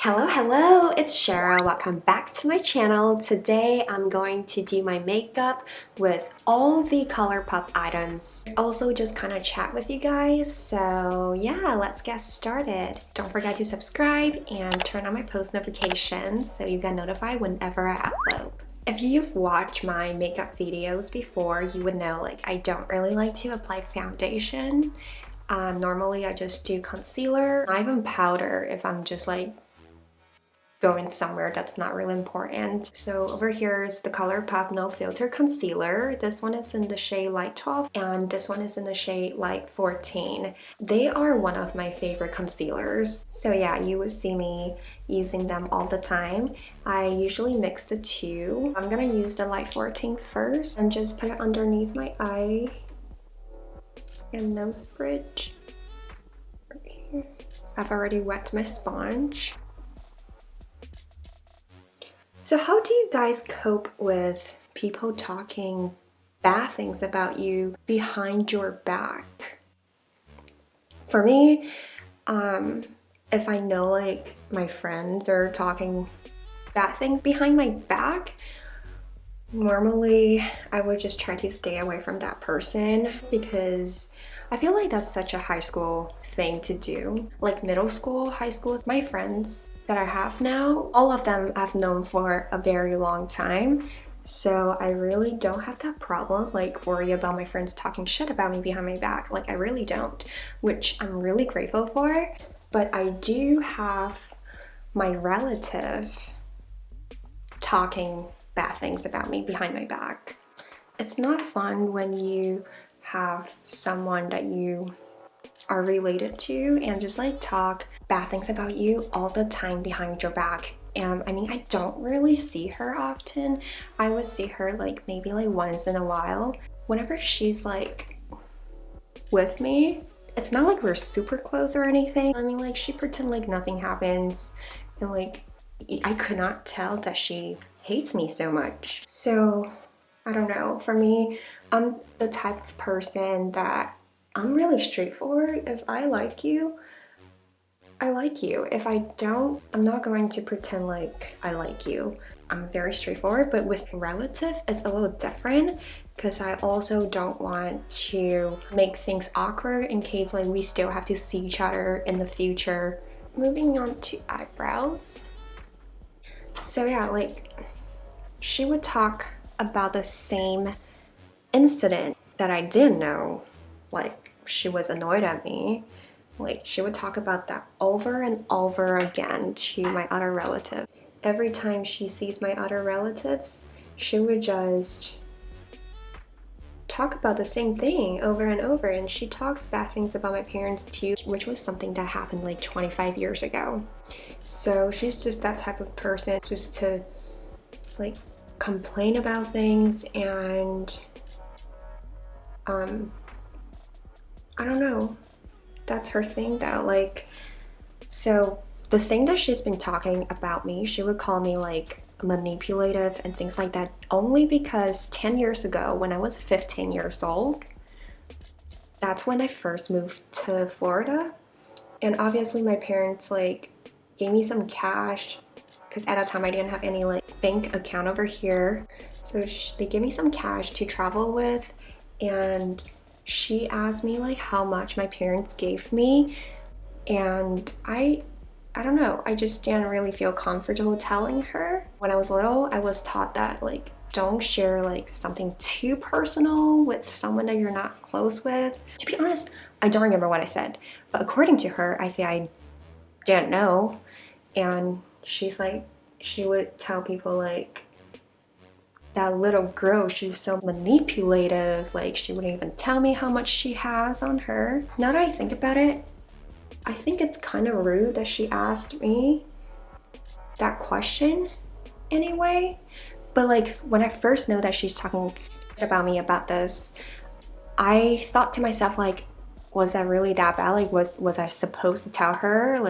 Hello, it's Cheryl. Welcome back to my channel. Today, I'm going to my channel. Today, I'm going to do my makeup with all the ColourPop items. Also, just kind of chat with you guys. So yeah, let's get started. Don't forget to subscribe and turn on my post notifications so you get notified whenever I upload. If you've watched my makeup videos before, you would know I don't really like to apply foundation. Normally I just do concealer, not even powder if I'm just going somewhere that's not really important. So over here is the ColourPop No Filter Concealer. This one is in the shade Light 12 and this one is in the shade Light 14. They are one of my favorite concealers. So yeah, you would see me using them all the time. I usually mix the two. I'm gonna use the Light 14 first and just put it underneath my eye and nose bridge right here. I've already wet my sponge. So how do you guys cope with people talking bad things about you behind your back? For me, if I know my friends are talking bad things behind my back, normally I would just try to stay away from that person because I feel like that's such a high school thing to do. Like middle school, high school, my friends that I have now, all of them I've known for a very long time. So I really don't have that problem, worry about my friends talking shit about me behind my back. I really don't, which I'm really grateful for. But I do have my relative talking bad things about me behind my back. It's not fun when you have someone that you are related to and just talk bad things about you all the time behind your back. And I mean, I don't really see her often. I would see her maybe once in a while. Whenever she's with me, it's not we're super close or anything. I mean, she pretend nothing happens, and I could not tell that she hates me so much. So I don't know, for me, I'm the type of person that I'm really straightforward. If I like you, I like you. If I don't, I'm not going to pretend I like you. I'm very straightforward, but with relative, it's a little different because I also don't want to make things awkward in case we still have to see each other in the future. Moving on to eyebrows. So yeah, she would talk about the same incident that I didn't know. She was annoyed at me. She would talk about that over and over again to my other relative. Every time she sees my other relatives, she would just talk about the same thing over and over, and she talks bad things about my parents too, which was something that happened 25 years ago. So she's just that type of person, just to complain about things. And I don't know, that's her thing though. So the thing that she's been talking about me, she would call me manipulative and things like that, only because 10 years ago when I was 15 years old, that's when I first moved to Florida. And obviously my parents gave me some cash because at that time I didn't have any bank account over here. So they gave me some cash to travel with, and she asked me how much my parents gave me, and I don't know, I just didn't really feel comfortable telling her. When I was little, I was taught that don't share something too personal with someone that you're not close with. To be honest, I don't remember what I said, but according to her, I say I didn't know. And she's she would tell people that little girl, she's so manipulative, she wouldn't even tell me how much she has on her. Now that I think about it, I think it's kind of rude that she asked me that question anyway. But when I first know that she's talking about me about this, I thought to myself was that really that bad? Was I supposed to tell her?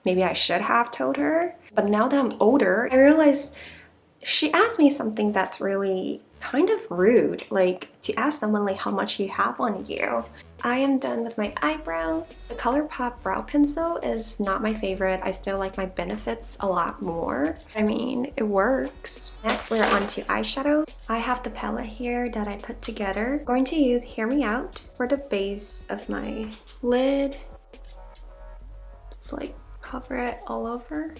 Maybe I should have told her. But now that I'm older, I realize she asked me something that's really kind of rude, to ask someone how much you have on you. I am done with my eyebrows. The ColourPop brow pencil is not my favorite. I still like my Benefits a lot more. I mean, it works. Next, we're on to eyeshadow. I have the palette here that I put together. I'm going to use Hear Me Out for the base of my lid. Just like cover it all over.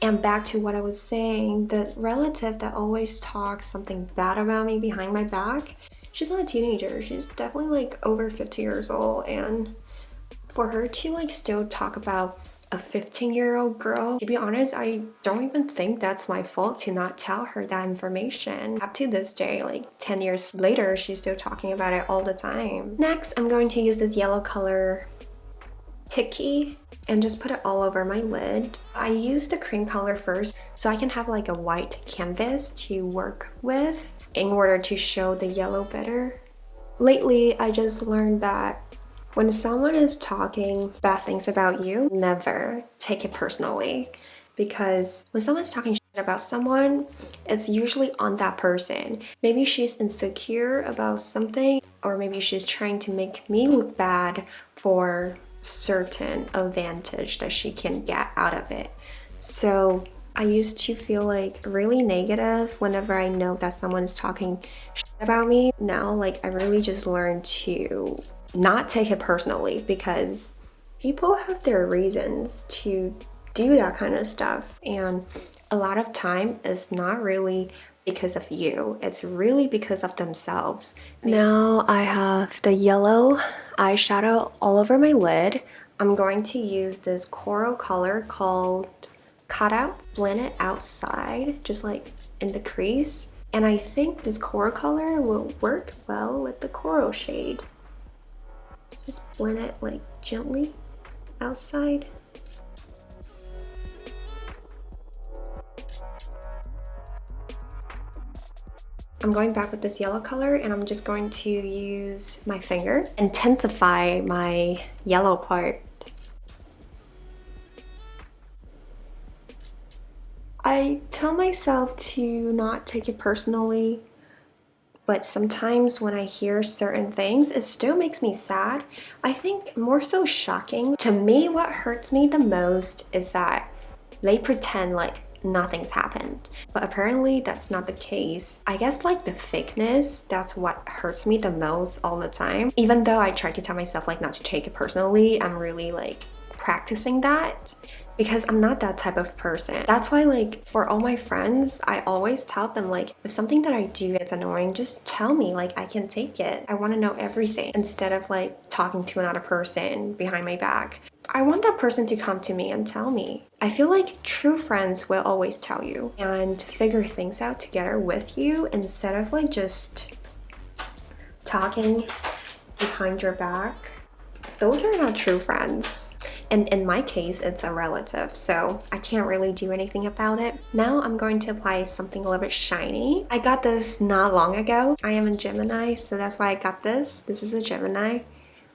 And back to what I was saying, the relative that always talks something bad about me behind my back, she's not a teenager. She's definitely like over 50 years old, and for her to like still talk about a 15-year-old girl, to be honest, I don't even think that's my fault to not tell her that information. Up to this day, like 10 years later, she's still talking about it all the time. Next, I'm going to use this yellow color Tiki and just put it all over my lid. I used the cream color first so I can have like a white canvas to work with in order to show the yellow better. Lately, I just learned that when someone is talking bad things about you, never take it personally, because when someone's talking shit about someone, it's usually on that person. Maybe she's insecure about something, or maybe she's trying to make me look bad for certain advantage that she can get out of it. So I used to feel like really negative whenever I know that someone is talking shit about me. Now, like, I really just learned to not take it personally, because people have their reasons to do that kind of stuff, and a lot of time it's not really because of you, it's really because of themselves. Now I have the yellow eyeshadow all over my lid. I'm going to use this coral color called Cutout, blend it outside, just like in the crease. And I think this coral color will work well with the coral shade. Just blend it like gently outside. I'm going back with this yellow color, and I'm just going to use my finger, intensify my yellow part. I tell myself to not take it personally, but sometimes when I hear certain things, it still makes me sad. I think more so shocking. To me, what hurts me the most is that they pretend like nothing's happened, but apparently that's not the case. I guess like the fakeness, that's what hurts me the most all the time. Even though I try to tell myself like not to take it personally, I'm really like practicing that, because I'm not that type of person. That's why, like, for all my friends, I always tell them, like, if something that I do is annoying, just tell me, like, I can take it. I want to know everything, instead of like talking to another person behind my back. I want that person to come to me and tell me. I feel like true friends will always tell you and figure things out together with you, instead of like just talking behind your back. Those are not true friends. And in my case, it's a relative, so I can't really do anything about it. Now I'm going to apply something a little bit shiny. I got this not long ago. I am a Gemini, so that's why I got this. This is a Gemini.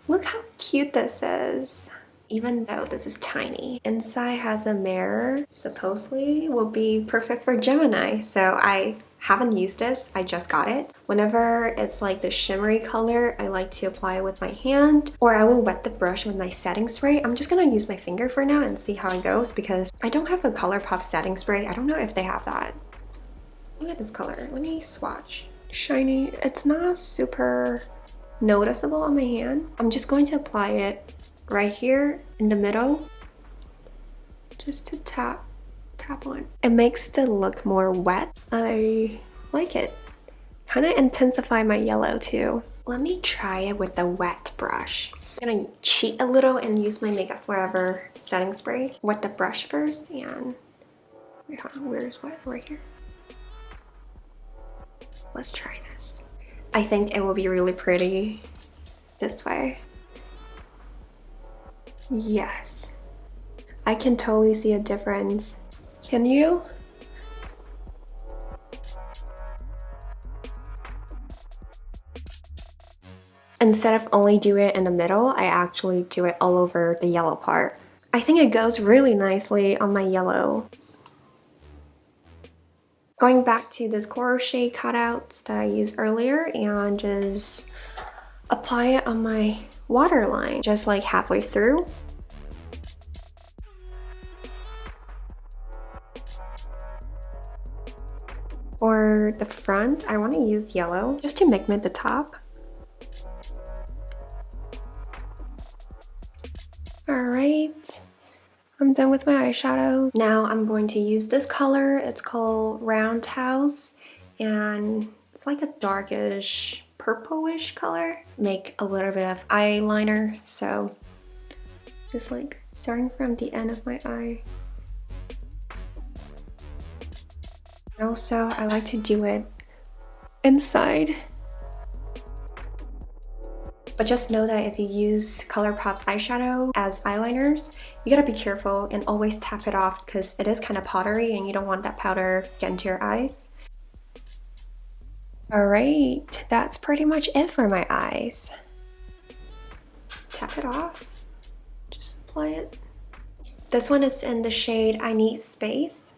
Look how cute this is. Even though this is tiny. Inside has a mirror. Supposedly will be perfect for Gemini, so I haven't used this, I just got it. Whenever it's like the shimmery color, I like to apply it with my hand, or I will wet the brush with my setting spray. I'm just gonna use my finger for now and see how it goes, because I don't have a ColourPop setting spray. I don't know if they have that. Look at this color. Let me swatch. Shiny. It's not super noticeable on my hand. I'm just going to apply it right here in the middle, just to tap on. It makes the look more wet. I like it. Kind of intensify my yellow too. Let me try it with the wet brush. I'm gonna cheat a little and use my Makeup Forever setting spray. Wet the brush first, and wait, hold on, where's wet? Right here. Let's try this. I think it will be really pretty this way. Yes. I can totally see a difference. Can you? Instead of only doing it in the middle, I actually do it all over the yellow part. I think it goes really nicely on my yellow. Going back to this coral shade cutouts that I used earlier, and just apply it on my waterline, just like halfway through. For the front, I want to use yellow just to pigment the top. Alright, I'm done with my eyeshadow. Now I'm going to use this color. It's called Roundhouse, and it's like a darkish purplish color. Make a little bit of eyeliner, so just like starting from the end of my eye. Also, I like to do it inside. But just know that if you use ColourPop's eyeshadow as eyeliners, you gotta be careful and always tap it off because it is kind of powdery and you don't want that powder get into your eyes. Alright, that's pretty much it for my eyes. Tap it off, just apply it. This one is in the shade I Need Space.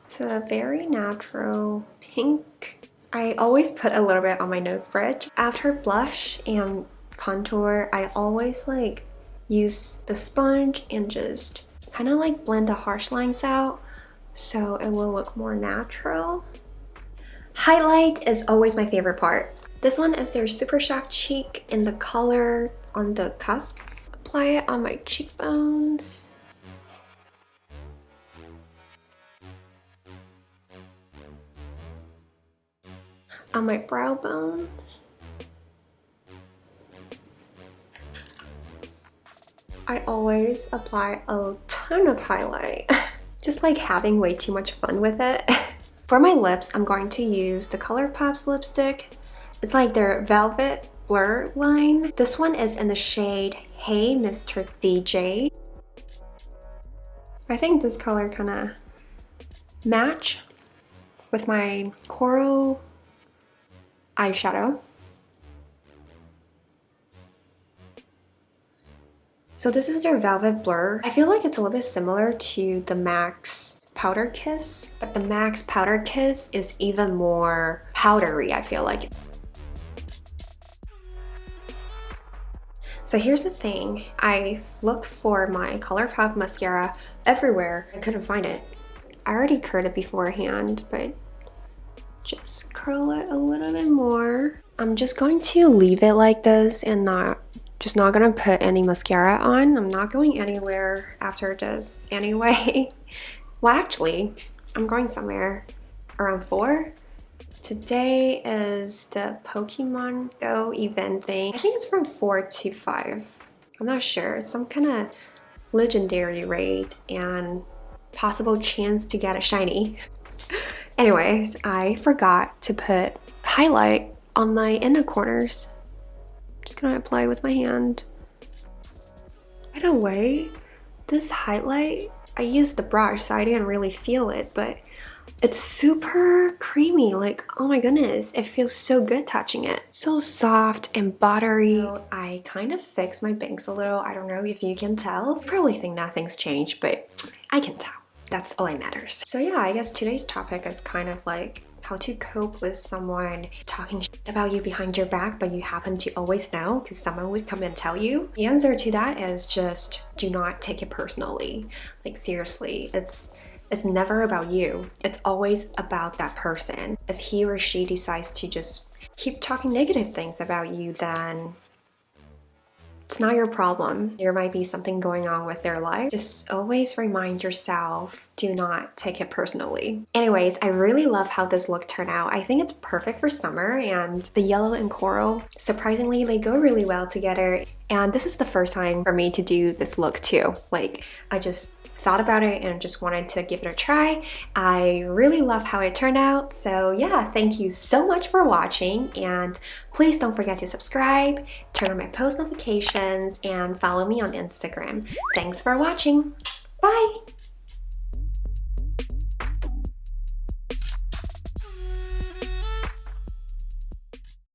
It's a very natural pink. I always put a little bit on my nose bridge. After blush and contour, I always like use the sponge and just kind of like blend the harsh lines out so it will look more natural. Highlight is always my favorite part. This one is their Super Shock Cheek in the color on the cusp. Apply it on my cheekbones. On my brow bone. I always apply a ton of highlight. Just like having way too much fun with it. For my lips, I'm going to use the ColourPop's lipstick. It's like their Velvet Blur line. This one is in the shade Hey Mr. DJ. I think this color kind of match with my coral eyeshadow. So this is their Velvet Blur. I feel like it's a little bit similar to the MAC's Powder Kiss, but the MAC's Powder Kiss is even more powdery, I feel like. So here's the thing, I looked for my ColourPop mascara everywhere. I couldn't find it. I already curled it beforehand, but just curl it a little bit more. I'm just going to leave it like this and not gonna put any mascara on. I'm not going anywhere after this anyway. Well, actually, I'm going somewhere around 4. Today is the Pokemon Go event thing. I think it's from 4 to 5. I'm not sure. It's some kind of legendary raid and possible chance to get a shiny. Anyways, I forgot to put highlight on my inner corners. Just gonna apply with my hand. By the way, this highlight, I used the brush so I didn't really feel it, but it's super creamy. Like, oh my goodness, it feels so good touching it. So soft and buttery. So I kind of fixed my bangs a little. I don't know if you can tell. You probably think nothing's changed, but I can tell. That's all that matters. So yeah, I guess today's topic is kind of like how to cope with someone talking shit about you behind your back, but you happen to always know because someone would come and tell you. The answer to that is just do not take it personally. Like seriously, it's never about you. It's always about that person. If he or she decides to just keep talking negative things about you, then it's not your problem. There might be something going on with their life. Just always remind yourself, do not take it personally. Anyways, I really love how this look turned out. I think it's perfect for summer, and the yellow and coral, surprisingly, they go really well together. And this is the first time for me to do this look too. Like, I just thought about it and just wanted to give it a try. I really love how it turned out. So yeah, thank you so much for watching, and please don't forget to subscribe, turn on my post notifications, and follow me on Instagram. Thanks for watching. Bye!